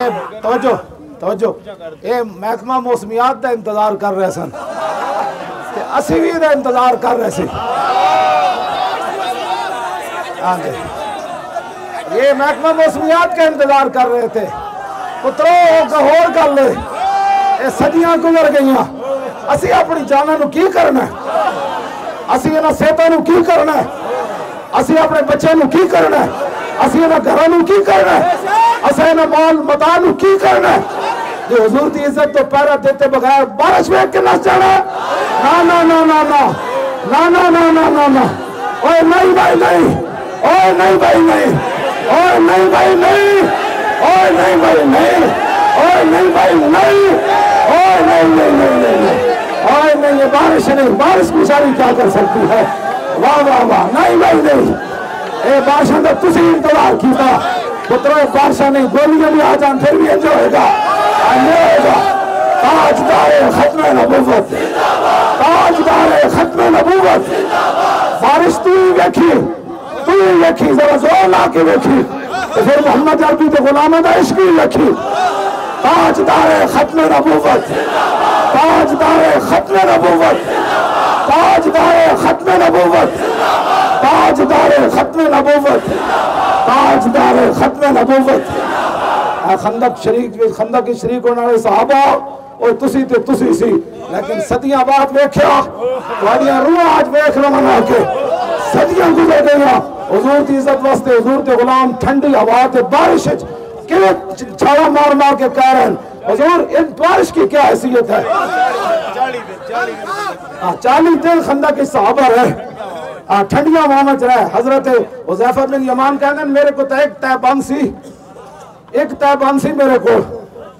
तवज्जो तवज्जो ये महकमा मौसमियात का इंतजार कर रहे सन ते असी भी इहदा इंतजार कर रहे सी। हाँ जी, ये महकमा मौसमियात का इंतजार कर रहे थे। पुत्रो होर कर ले, ये सदियां गुजर गई, असी अपनी जाना नू की करना है, असी इन्हां सेहतां नू की करना है, असी अपने बच्चों नू की करना है, असी इन्हां घरां नू की करना है, असा इन्हां माल मता नू की करना है। जो हुजूर की इज्जत तो पैरा देते बगैर बारिश वेख के नस जाना, ना ना ना ना ना ना ना ना ना ना ना, ओए नहीं भाई नहीं, ओए नहीं भाई नहीं, ओए नहीं भाई नहीं, ओए नहीं भाई नहीं, ओए नहीं भाई नहीं, ओए नहीं नहीं नहीं नहीं, ओए नहीं, ये बारिश नहीं, बारिश बेचारी क्या कर सकती है। वाह वाह वाह, नहीं भाई नहीं, ये बारिश का तुसी इंतजार किया पुत्रो, बारिशा नहीं, गोलियां भी आ जान फिर भी एंजॉय होगा, ताजदारे खत्मे नबूवत, ताजदारे खत्मे नबूवत। बारिश तू वेखी, जरा जोर ला के वेखी तो फिर मोहम्मद अरबी के गुलाम का इश्क भी वेखी। ताजदारे खत्मे नबूवत, ताजदारे खत्मे नबूवत, ताजदारे खत्मे नबूवत, ताजदारे खत्मे नबूवत, ताजदारे खत्मे नबूवत। खंदक की शरीक होने वाले सहाबा और तुसी ते तुसी सी, लेकिन सदियां बाद वेख्या तुहाडियां रूहां आज वेख लवां के सदियां गुजर गई। हुजूर की इज्जत वास्ते हुजूर के गुलाम ठंडी हवा ते बारिश किवें छाला मार मार के कह रहे हैं, हुजूर इन बारिश की क्या हैसियत है। 40 दिन खंदक के सहाबा रहे, ठंडियां हवा च रहे। हजरत हुज़ैफा बिन यमान कहते मेरे को तो एक तहबंद सी मेरे को।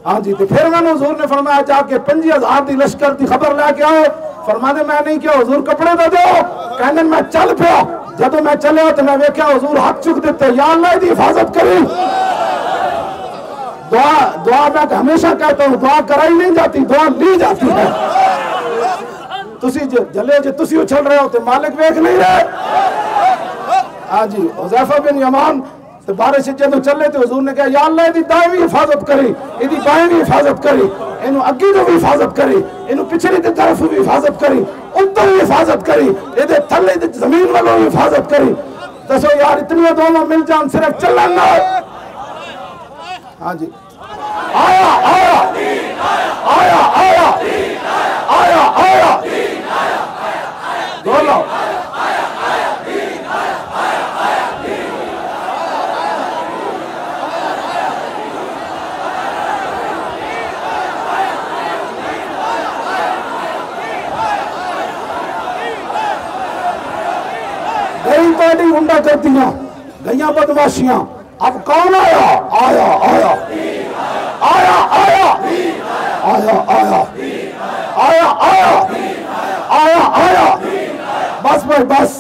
हाँ जी, तो फिर मैंने हुजूर ने फरमाया जाके 50,000 की लश्कर की खबर लेके आओ। फरमाने मैं नहीं किया, हुजूर कपड़े दे दो। कहने मैं चल पिया, जब मैं चले तो मैं वेख्या हुजूर हाथ चुक देते, या अल्लाह दी हिफाजत करी। दुआ मैं हमेशा कहता हूँ, दुआ कराई नहीं जाती, दुआ ली जाती है। तुसी जले जो तुसी उछल रहे हो तो मालिक वेख नहीं रहे। हाँ जी, हुज़ैफा बिन यमान तो बारिश जो चले तो हुजूर ने कहा या अल्लाह दी दाएं भी हिफाजत करी, इदी बाएं भी हिफाजत करी, इनू अग्गी तो भी हिफाजत करी, इनू पिछली की तरफ भी हिफाजत करी, उत्तर भी हिफाजत करी, इहदे थल्ले जमीन वालों भी हिफाजत करी। दसो यार इतनी दोनों मिल जान सिर्फ चलन ना। हाँ जी, आया आया आया आया आया आया बोलो गई पार्टी गुंडा करतियां, गईयां बदमाशियां। अब कौन आया आया आया आया आया आया आया आया आया आया आया। बस भाई बस,